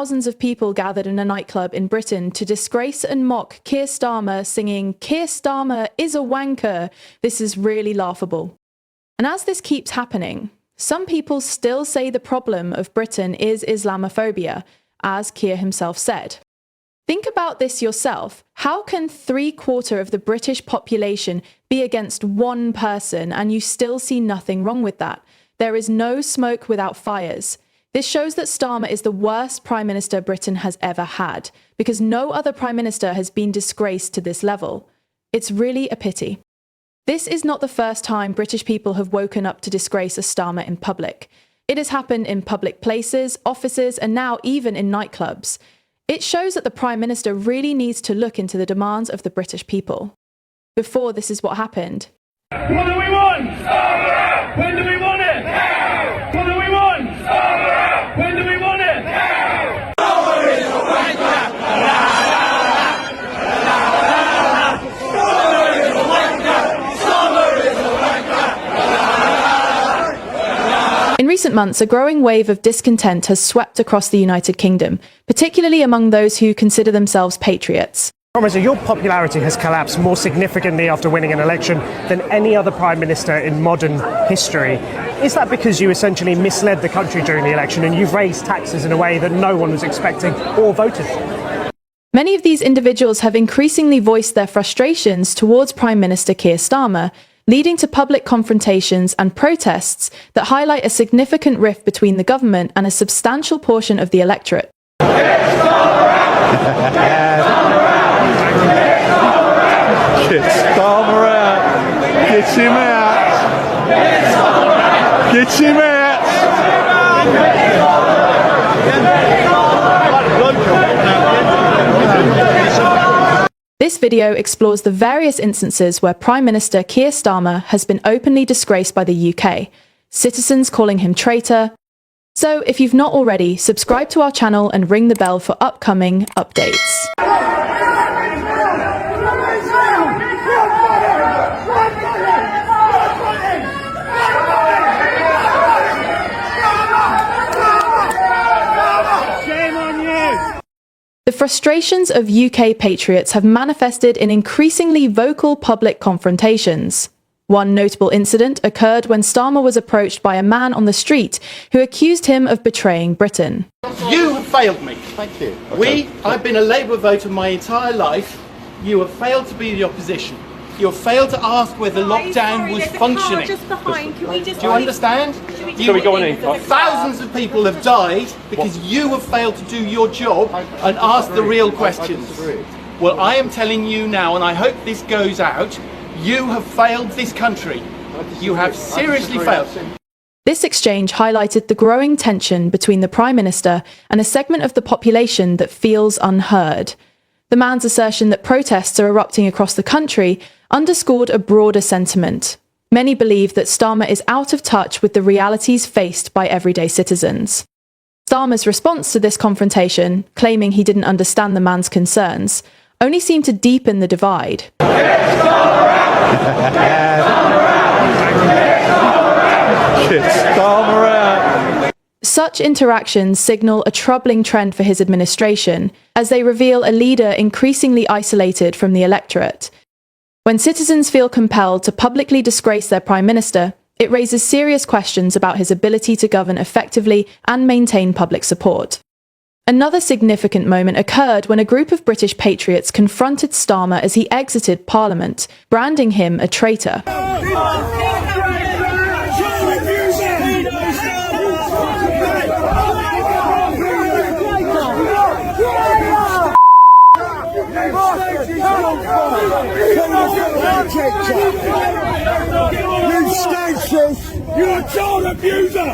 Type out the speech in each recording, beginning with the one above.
thousands of people gathered in a nightclub in Britain to disgrace and mock Keir Starmer, singing, "Keir Starmer is a wanker." This is really laughable. And as this keeps happening, some people still say the problem of Britain is Islamophobia, as Keir himself said. Think about this yourself. How can 3/4 of the British population be against one person and you still see nothing wrong with that? There is no smoke without fires. This shows that Starmer is the worst Prime Minister Britain has ever had, because no other Prime Minister has been disgraced to this level. It's really a pity. This is not the first time British people have woken up to disgrace a Starmer in public. It has happened in public places, offices, and now even in nightclubs. It shows that the Prime Minister really needs to look into the demands of the British people. Before, this is what happened. What do we want? Starmer! When do we want it? Now! What do we want? Starmer! When do we want it? Now! Starmer is a wanker! Starmer is a wanker! Starmer is a wanker! In recent months, a growing wave of discontent has swept across the United Kingdom, particularly among those who consider themselves patriots. Your popularity has collapsed more significantly after winning an election than any other Prime Minister in modern history. Is that because you essentially misled the country during the election and you've raised taxes in a way that no one was expecting or voted for? Many of these individuals have increasingly voiced their frustrations towards Prime Minister Keir Starmer, leading to public confrontations and protests that highlight a significant rift between the government and a substantial portion of the electorate. Get Starmer out! Get him out! Get him out! This video explores the various instances where Prime Minister Keir Starmer has been openly disgraced by the UK, citizens calling him traitor. So if you've not already, subscribe to our channel and ring the bell for upcoming updates. The frustrations of UK patriots have manifested in increasingly vocal public confrontations. One notable incident occurred when Starmer was approached by a man on the street who accused him of betraying Britain. You have failed me. Thank you. Okay. I've been a Labour voter my entire life. You have failed to be the opposition. You have failed to ask whether lockdown was functioning. Just behind. Can we just Do you understand? Shall we go on in? Thousands of people have died because you have failed to do your job and ask the real questions. Well, I am telling you now, and I hope this goes out, you have failed this country. You have seriously failed. This exchange highlighted the growing tension between the Prime Minister and a segment of the population that feels unheard. The man's assertion that protests are erupting across the country underscored a broader sentiment. Many believe that Starmer is out of touch with the realities faced by everyday citizens. Starmer's response to this confrontation, claiming he didn't understand the man's concerns, only seemed to deepen the divide. Get Starmer out! Such interactions signal a troubling trend for his administration, as they reveal a leader increasingly isolated from the electorate. When citizens feel compelled to publicly disgrace their Prime Minister, it raises serious questions about his ability to govern effectively and maintain public support. Another significant moment occurred when a group of British patriots confronted Starmer as he exited Parliament, branding him a traitor. You statist! You're a child abuser!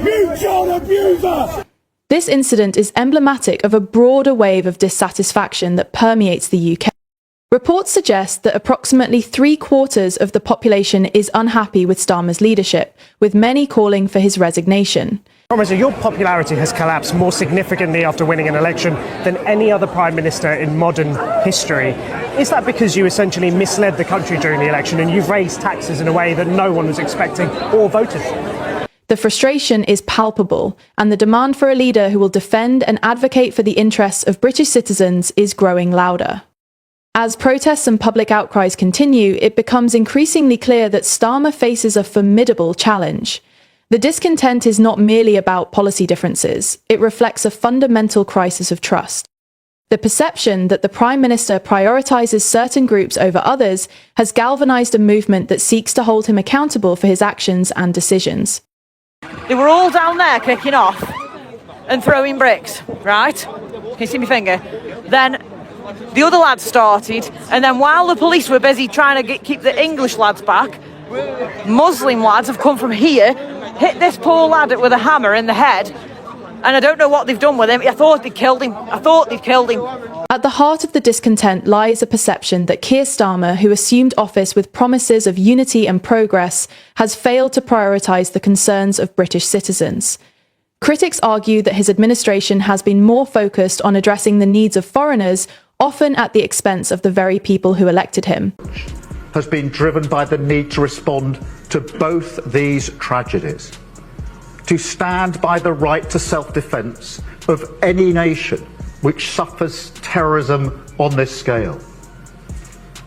You child abuser! This incident is emblematic of a broader wave of dissatisfaction that permeates the UK. Reports suggest that approximately 3/4 of the population is unhappy with Starmer's leadership, with many calling for his resignation. Your popularity has collapsed more significantly after winning an election than any other Prime Minister in modern history. Is that because you essentially misled the country during the election and you've raised taxes in a way that no one was expecting or voted for? The frustration is palpable, and the demand for a leader who will defend and advocate for the interests of British citizens is growing louder. As protests and public outcries continue, it becomes increasingly clear that Starmer faces a formidable challenge. The discontent is not merely about policy differences, it reflects a fundamental crisis of trust. The perception that the Prime Minister prioritises certain groups over others has galvanised a movement that seeks to hold him accountable for his actions and decisions. They were all down there kicking off and throwing bricks, right? Can you see my finger? Then the other lads started, and then while the police were busy trying to keep the English lads back, Muslim lads have come from here, hit this poor lad with a hammer in the head, and I don't know what they've done with him. I thought they'd killed him. At the heart of the discontent lies a perception that Keir Starmer, who assumed office with promises of unity and progress, has failed to prioritise the concerns of British citizens. Critics argue that his administration has been more focused on addressing the needs of foreigners, often at the expense of the very people who elected him. Has been driven by the need to respond to both these tragedies, to stand by the right to self-defence of any nation which suffers terrorism on this scale,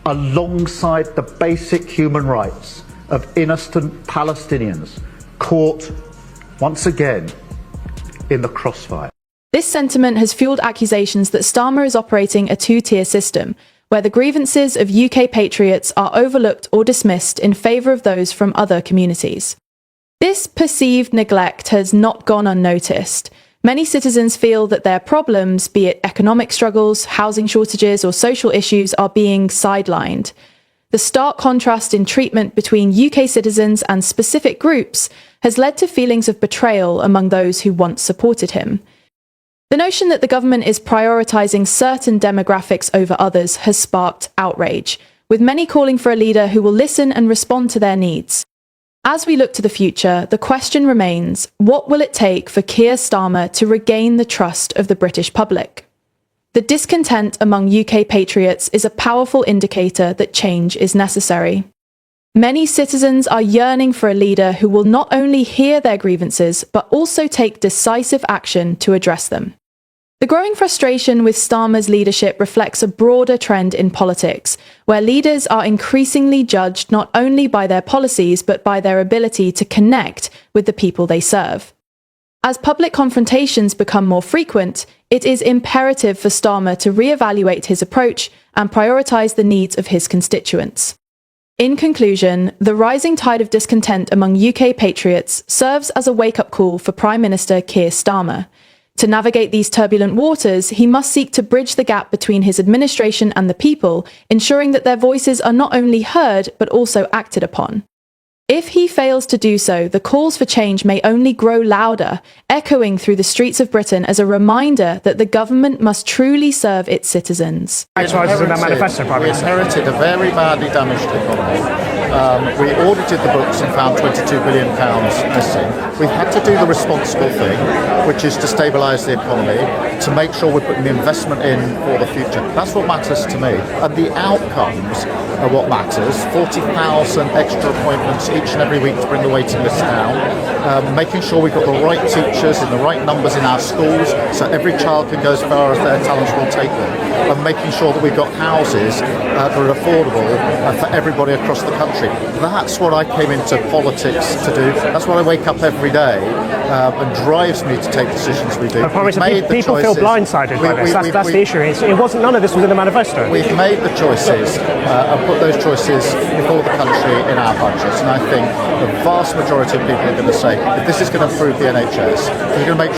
alongside the basic human rights of innocent Palestinians caught once again in the crossfire. This sentiment has fueled accusations that Starmer is operating a two-tier system, where the grievances of UK patriots are overlooked or dismissed in favour of those from other communities. This perceived neglect has not gone unnoticed. Many citizens feel that their problems, be it economic struggles, housing shortages, or social issues, are being sidelined. The stark contrast in treatment between UK citizens and specific groups has led to feelings of betrayal among those who once supported him. The notion that the government is prioritising certain demographics over others has sparked outrage, with many calling for a leader who will listen and respond to their needs. As we look to the future, the question remains, what will it take for Keir Starmer to regain the trust of the British public? The discontent among UK patriots is a powerful indicator that change is necessary. Many citizens are yearning for a leader who will not only hear their grievances, but also take decisive action to address them. The growing frustration with Starmer's leadership reflects a broader trend in politics, where leaders are increasingly judged not only by their policies, but by their ability to connect with the people they serve. As public confrontations become more frequent, it is imperative for Starmer to re-evaluate his approach and prioritise the needs of his constituents. In conclusion, the rising tide of discontent among UK patriots serves as a wake-up call for Prime Minister Keir Starmer. To navigate these turbulent waters, he must seek to bridge the gap between his administration and the people, ensuring that their voices are not only heard, but also acted upon. If he fails to do so, the calls for change may only grow louder, echoing through the streets of Britain as a reminder that the government must truly serve its citizens. We inherited a very badly damaged economy. We audited the books and found £22 billion missing. We've had to do the responsible thing, which is to stabilise the economy, to make sure we're putting the investment in for the future. That's what matters to me. And the outcomes are what matters. 40,000 extra appointments each and every week to bring the waiting list down. Making sure we've got the right teachers in the right numbers in our schools so every child can go as far as their talents will take them. And making sure that we've got houses that are affordable for everybody across the country. That's what I came into politics to do. That's what I wake up every day and drives me to take decisions we do. I promise people feel blindsided by this. That's the issue. None of this was in the manifesto. We've made the choices and put those choices before the country in our budgets. And I think the vast majority of people are going to say, if this is going to improve the NHS, if we're going to make